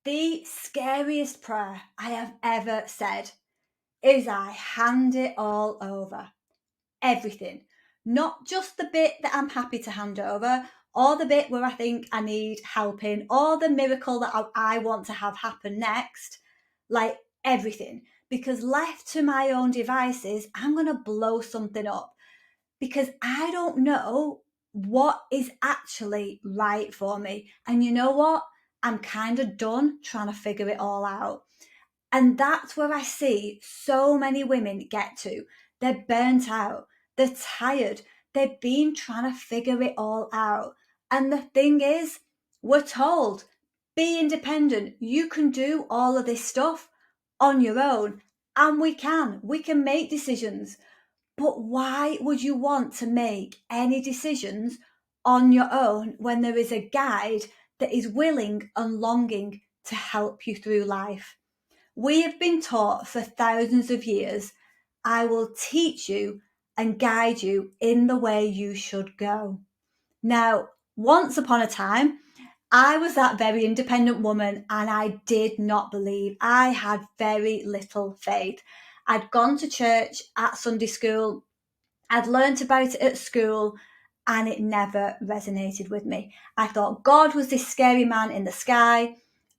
The scariest prayer I have ever said is I hand it all over. Everything. Not just the bit that I'm happy to hand over, or the bit where I think I need help in, or the miracle that I want to have happen next. Like everything. Because left to my own devices, I'm going to blow something up because I don't know what is actually right for me. And you know what? I'm kind of done trying to figure it all out. And that's where I see so many women get to. They're burnt out, they're tired, they've been trying to figure it all out. And the thing is, we're told, be independent. You can do all of this stuff on your own. And we can make decisions. But why would you want to make any decisions on your own when there is a guide that is willing and longing to help you through life? We have been taught for thousands of years, I will teach you and guide you in the way you should go. Now, once upon a time, I was that very independent woman and I did not believe. I had very little faith. I'd gone to church at Sunday school, I'd learnt about it at school, and it never resonated with me. I thought God was this scary man in the sky.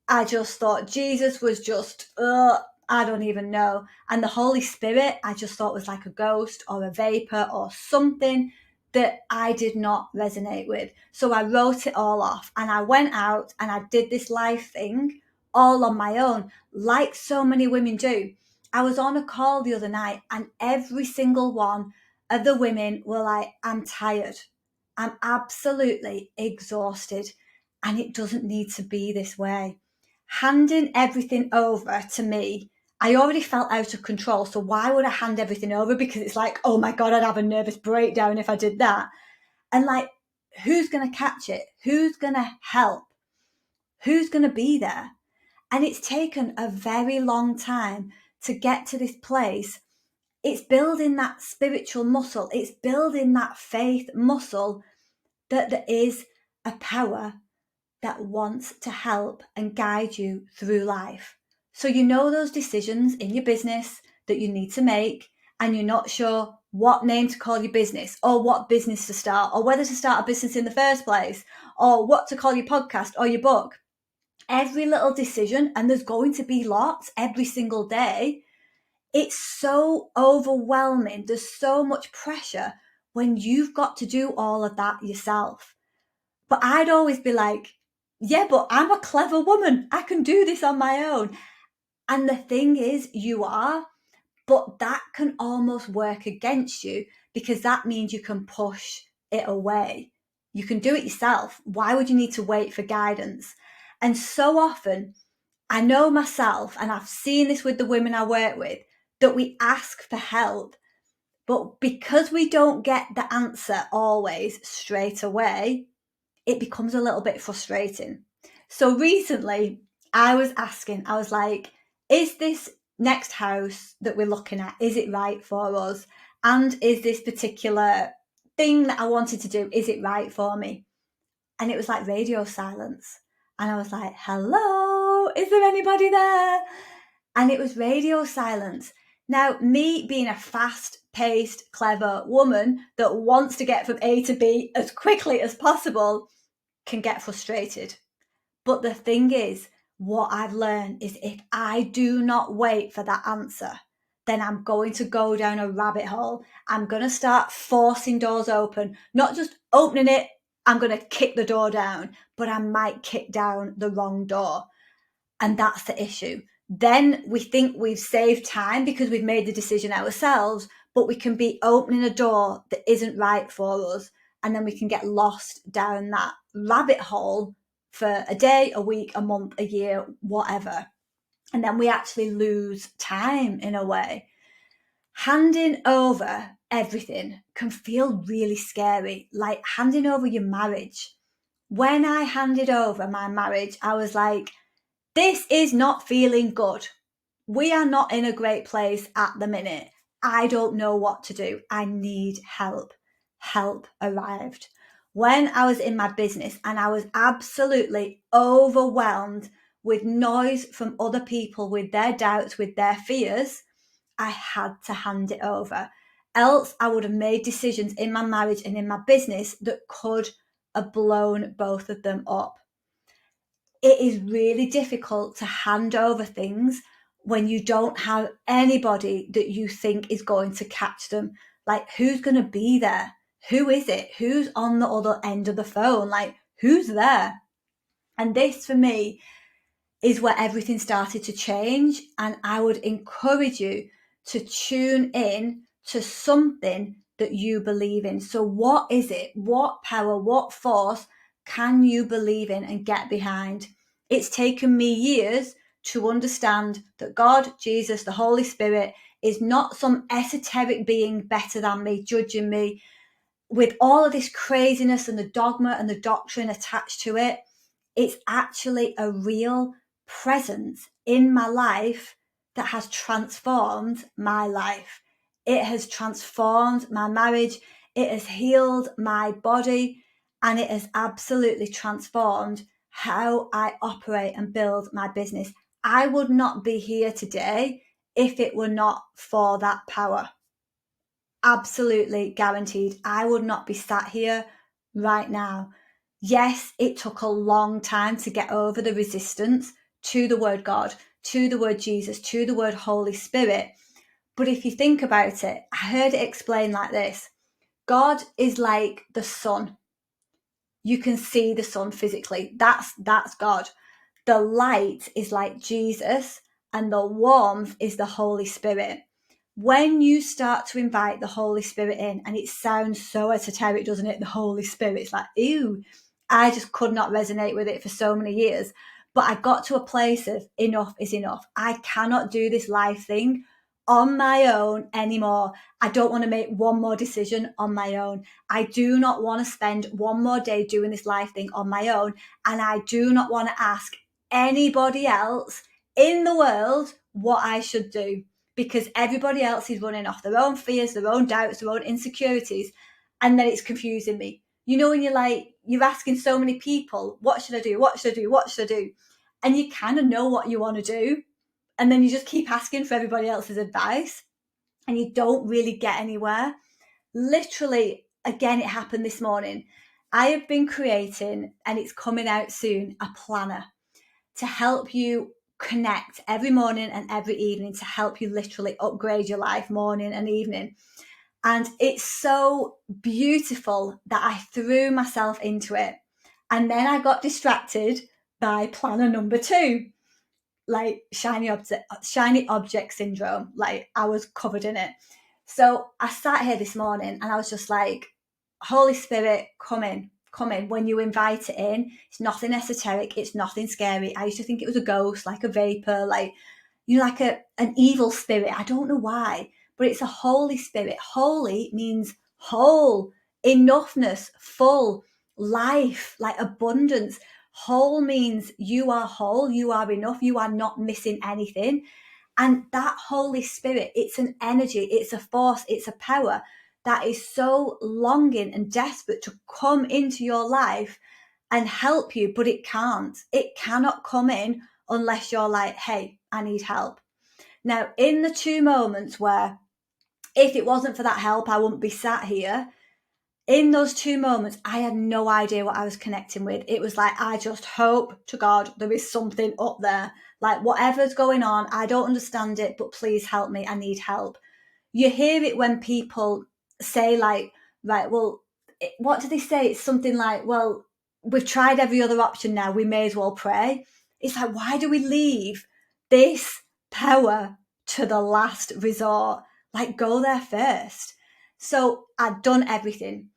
I just thought Jesus was just, I don't even know. And the Holy Spirit, I just thought was like a ghost or a vapor or something that I did not resonate with. So I wrote it all off and I went out and I did this life thing all on my own, like so many women do. I was on a call the other night and every single one of the women were like, I'm tired. I'm absolutely exhausted and it doesn't need to be this way. Handing everything over to me, I already felt out of control. So why would I hand everything over? Because it's like, oh my God, I'd have a nervous breakdown if I did that. And like, who's going to catch it? Who's going to help? Who's going to be there? And it's taken a very long time to get to this place. It's building that spiritual muscle. It's building that faith muscle that there is a power that wants to help and guide you through life. So you know those decisions in your business that you need to make and you're not sure what name to call your business or what business to start or whether to start a business in the first place or what to call your podcast or your book. Every little decision, and there's going to be lots every single day, it's so overwhelming. There's so much pressure when you've got to do all of that yourself. But I'd always be like, yeah, but I'm a clever woman. I can do this on my own. And the thing is, you are, but that can almost work against you because that means you can push it away. You can do it yourself. Why would you need to wait for guidance? And so often, I know myself, and I've seen this with the women I work with, that we ask for help, but because we don't get the answer always straight away, it becomes a little bit frustrating. So recently I was like, is this next house that we're looking at, is it right for us? And is this particular thing that I wanted to do, is it right for me? And it was like radio silence. And I was like, hello, is there anybody there? And it was radio silence. Now, me being a fast-paced, clever woman that wants to get from A to B as quickly as possible can get frustrated. But the thing is, what I've learned is if I do not wait for that answer, then I'm going to go down a rabbit hole. I'm going to start forcing doors open, not just opening it. I'm going to kick the door down, but I might kick down the wrong door. And that's the issue. Then we think we've saved time because we've made the decision ourselves, but we can be opening a door that isn't right for us. And then we can get lost down that rabbit hole for a day, a week, a month, a year, whatever. And then we actually lose time in a way. Handing over everything can feel really scary, like handing over your marriage. When I handed over my marriage, I was like, this is not feeling good. We are not in a great place at the minute. I don't know what to do. I need help. Help arrived. When I was in my business and I was absolutely overwhelmed with noise from other people, with their doubts, with their fears, I had to hand it over. Else I would have made decisions in my marriage and in my business that could have blown both of them up. It is really difficult to hand over things when you don't have anybody that you think is going to catch them. Like, who's going to be there? Who is it? Who's on the other end of the phone? Like, who's there? And this for me is where everything started to change. And I would encourage you to tune in to something that you believe in. So what is it? What power, what force can you believe in and get behind? It's taken me years to understand that God, Jesus, the Holy Spirit is not some esoteric being better than me, judging me with all of this craziness and the dogma and the doctrine attached to it. It's actually a real presence in my life that has transformed my life. It has transformed my marriage. It has healed my body, and it has absolutely transformed how I operate and build my business. I would not be here today if it were not for that power. Absolutely guaranteed. I would not be sat here right now. Yes, it took a long time to get over the resistance to the word God, to the word Jesus, to the word Holy Spirit. But if you think about it, I heard it explained like this. God is like the sun. You can see the sun physically. That's God. The light is like Jesus, and the warmth is the Holy Spirit. When you start to invite the Holy Spirit in, and it sounds so esoteric, doesn't it? The Holy Spirit. It's like, ew, I just could not resonate with it for so many years. But I got to a place of enough is enough. I cannot do this life thing on my own anymore. I don't want to make one more decision on my own. I do not want to spend one more day doing this life thing on my own. And I do not want to ask anybody else in the world what I should do, because everybody else is running off their own fears, their own doubts, their own insecurities. And then it's confusing me. You know, when you're asking so many people, what should I do? What should I do? What should I do? And you kind of know what you want to do. And then you just keep asking for everybody else's advice and you don't really get anywhere. Literally, again, it happened this morning. I have been creating, and it's coming out soon, a planner to help you connect every morning and every evening, to help you literally upgrade your life morning and evening. And it's so beautiful that I threw myself into it. And then I got distracted by planner number 2, like shiny object syndrome. Like, I was covered in it. So I sat here this morning and I was just like, Holy Spirit, come in. When you invite it in, it's nothing esoteric, it's nothing scary. I used to think it was a ghost, like a vapor, like, you know, like an evil spirit. I don't know why, but it's a Holy Spirit. Holy means whole, enoughness, full, life, like abundance. Whole means you are whole, you are enough, you are not missing anything. And that Holy Spirit, it's an energy, it's a force, it's a power that is so longing and desperate to come into your life and help you, but it can't. It cannot come in unless you're like, hey, I need help. Now, in the 2 moments where, if it wasn't for that help, I wouldn't be sat here. In those 2 moments, I had no idea what I was connecting with. It was like, I just hope to God there is something up there. Like, whatever's going on, I don't understand it, but please help me. I need help. You hear it when people say, like, right, well, what do they say? It's something like, well, we've tried every other option now, we may as well pray. It's like, why do we leave this power to the last resort? Like, go there first. So I'd done everything.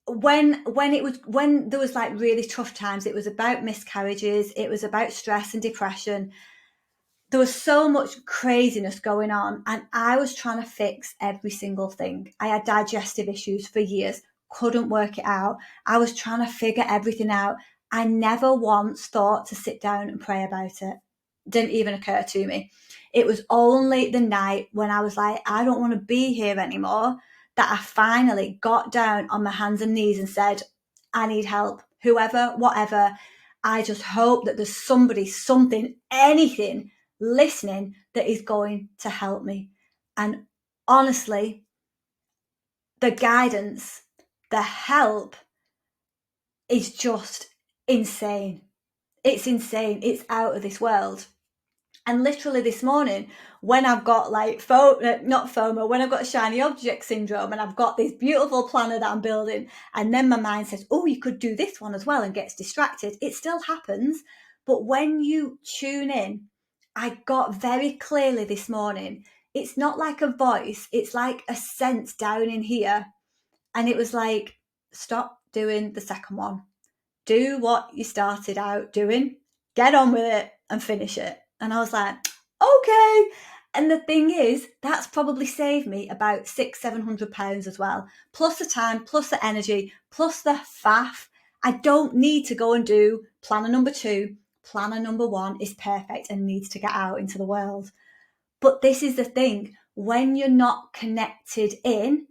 When there was like really tough times, it was about miscarriages, it was about stress and depression. There was so much craziness going on, and I was trying to fix every single thing. I had digestive issues for years, couldn't work it out. I was trying to figure everything out. I never once thought to sit down and pray about it. Didn't even occur to me. It was only the night when I was like, I don't want to be here anymore, that I finally got down on my hands and knees and said, I need help, whoever, whatever. I just hope that there's somebody, something, anything listening that is going to help me. And honestly, the guidance, the help is just insane. It's insane. It's out of this world. And literally this morning, when I've got like not FOMO, when I've got shiny object syndrome and I've got this beautiful planner that I'm building, and then my mind says, oh, you could do this one as well, and gets distracted. It still happens. But when you tune in, I got very clearly this morning, it's not like a voice, it's like a sense down in here. And it was like, stop doing the second one. Do what you started out doing, get on with it and finish it. And I was like, okay. And the thing is, that's probably saved me about £600-700 as well, plus the time, plus the energy, plus the faff. I don't need to go and do planner number 2. Planner number 1 is perfect and needs to get out into the world. But this is the thing, when you're not connected in,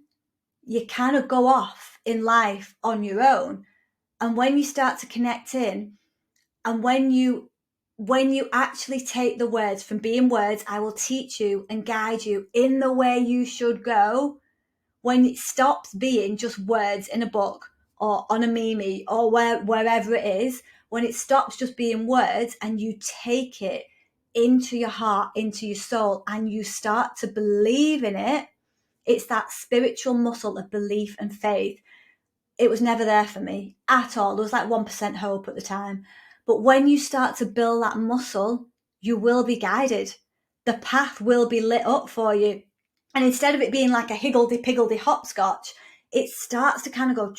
you kind of go off in life on your own. And when you start to connect in, and when you actually take the words from being words, I will teach you and guide you in the way you should go, when it stops being just words in a book or on a meme or wherever it is, when it stops just being words and you take it into your heart, into your soul, and you start to believe in it, it's that spiritual muscle of belief and faith. It was never there for me at all. There was like 1% hope at the time. But when you start to build that muscle, you will be guided. The path will be lit up for you. And instead of it being like a higgledy-piggledy hopscotch, it starts to kind of go.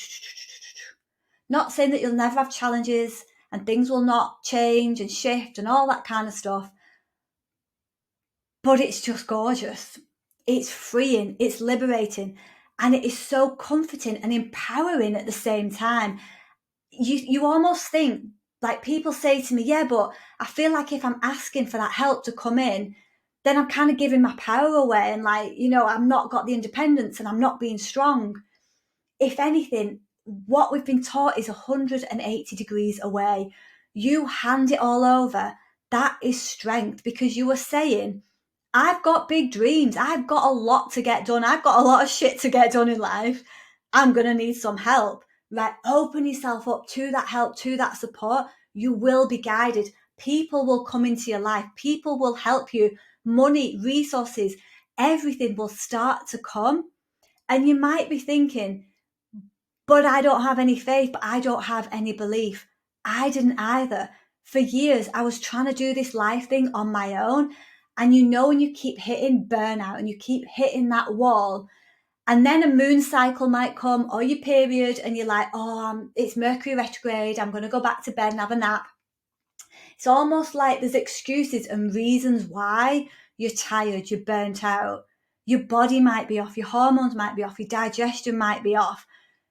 Not saying that you'll never have challenges and things will not change and shift and all that kind of stuff. But it's just gorgeous. It's freeing, it's liberating, and it is so comforting and empowering at the same time. You almost think, like people say to me, yeah, but I feel like if I'm asking for that help to come in, then I'm kind of giving my power away and like, I'm not got the independence and I'm not being strong. If anything, what we've been taught is 180 degrees away. You hand it all over. That is strength, because you are saying, I've got big dreams. I've got a lot to get done. I've got a lot of shit to get done in life. I'm going to need some help. Right? Open yourself up to that help, to that support. You will be guided. People will come into your life. People will help you. Money, resources, everything will start to come. And you might be thinking, but I don't have any faith, but I don't have any belief. I didn't either. For years, I was trying to do this life thing on my own. And when you keep hitting burnout and you keep hitting that wall, and then a moon cycle might come or your period and you're like, it's Mercury retrograde, I'm going to go back to bed and have a nap. It's almost like there's excuses and reasons why you're tired, you're burnt out. Your body might be off, your hormones might be off, your digestion might be off.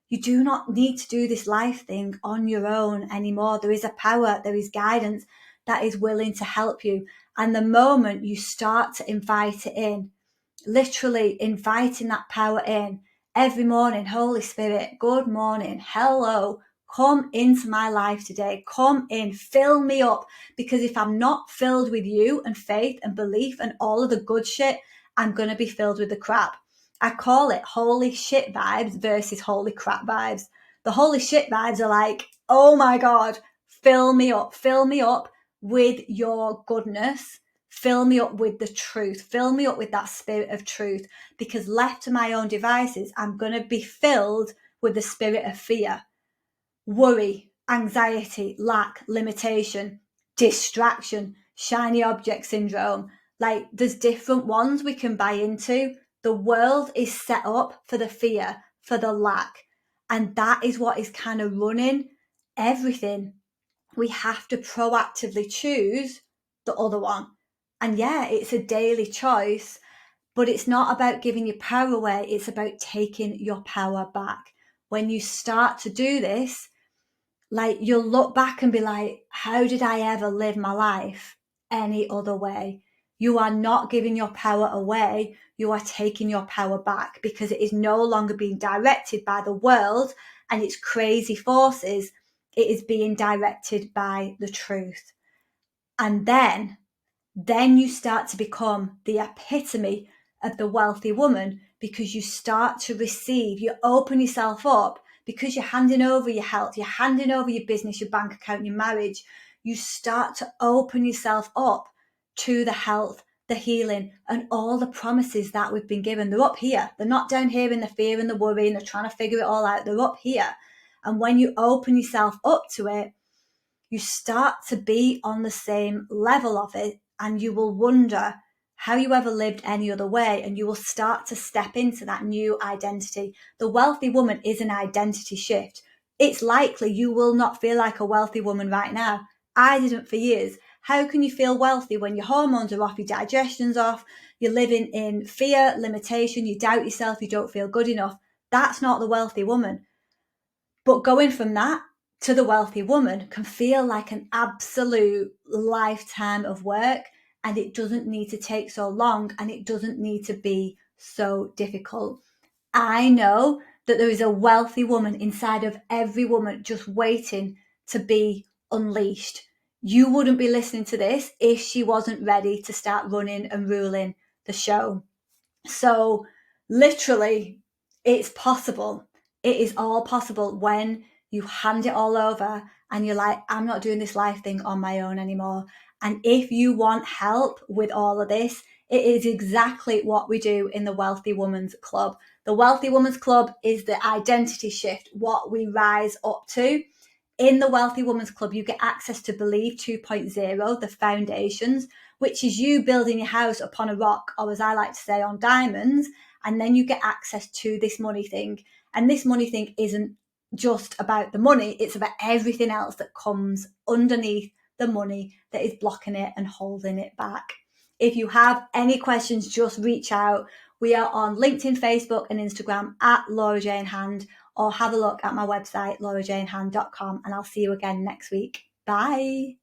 You do not need to do this life thing on your own anymore. There is a power, there is guidance that is willing to help you. And the moment you start to invite it in, literally inviting that power in every morning, Holy Spirit, good morning, hello, come into my life today, come in, fill me up. Because if I'm not filled with you and faith and belief and all of the good shit, I'm going to be filled with the crap. I call it holy shit vibes versus holy crap vibes. The holy shit vibes are like, oh my God, fill me up with your goodness. Fill me up with the truth. Fill me up with that spirit of truth. Because left to my own devices, I'm going to be filled with the spirit of fear, worry, anxiety, lack, limitation, distraction, shiny object syndrome. Like there's different ones we can buy into. The world is set up for the fear, for the lack. And that is what is kind of running everything. We have to proactively choose the other one. And yeah, it's a daily choice, but it's not about giving your power away. It's about taking your power back. When you start to do this, like you'll look back and be like, how did I ever live my life any other way? You are not giving your power away. You are taking your power back, because it is no longer being directed by the world and its crazy forces. it is being directed by the truth. And then you start to become the epitome of the wealthy woman, because you start to receive, you open yourself up, because you're handing over your health, you're handing over your business, your bank account, your marriage. You start to open yourself up to the health, the healing, and all the promises that we've been given. They're up here. They're not down here in the fear and the worry and they're trying to figure it all out. They're up here. And when you open yourself up to it, you start to be on the same level of it, and you will wonder how you ever lived any other way, and you will start to step into that new identity. The wealthy woman is an identity shift. It's likely you will not feel like a wealthy woman right now. I didn't for years. How can you feel wealthy when your hormones are off, your digestion's off, you're living in fear, limitation, you doubt yourself, you don't feel good enough? That's not the wealthy woman. But going from that to the wealthy woman can feel like an absolute lifetime of work, and it doesn't need to take so long, and it doesn't need to be so difficult. I know that there is a wealthy woman inside of every woman just waiting to be unleashed. You wouldn't be listening to this if she wasn't ready to start running and ruling the show. So literally, it's possible. It is all possible when you hand it all over and you're like, I'm not doing this life thing on my own anymore. And if you want help with all of this, it is exactly what we do in the Wealthy Woman's Club. The Wealthy Woman's Club is the identity shift, what we rise up to. In the Wealthy Woman's Club, you get access to Believe 2.0, the foundations, which is you building your house upon a rock, or as I like to say, on diamonds. And then you get access to this money thing. And this money thing isn't just about the money, it's about everything else that comes underneath the money that is blocking it and holding it back. If you have any questions, just reach out. We are on LinkedIn, Facebook, and Instagram at Laura Jane Hand, or have a look at my website, laurajanehand.com, and I'll see you again next week. Bye.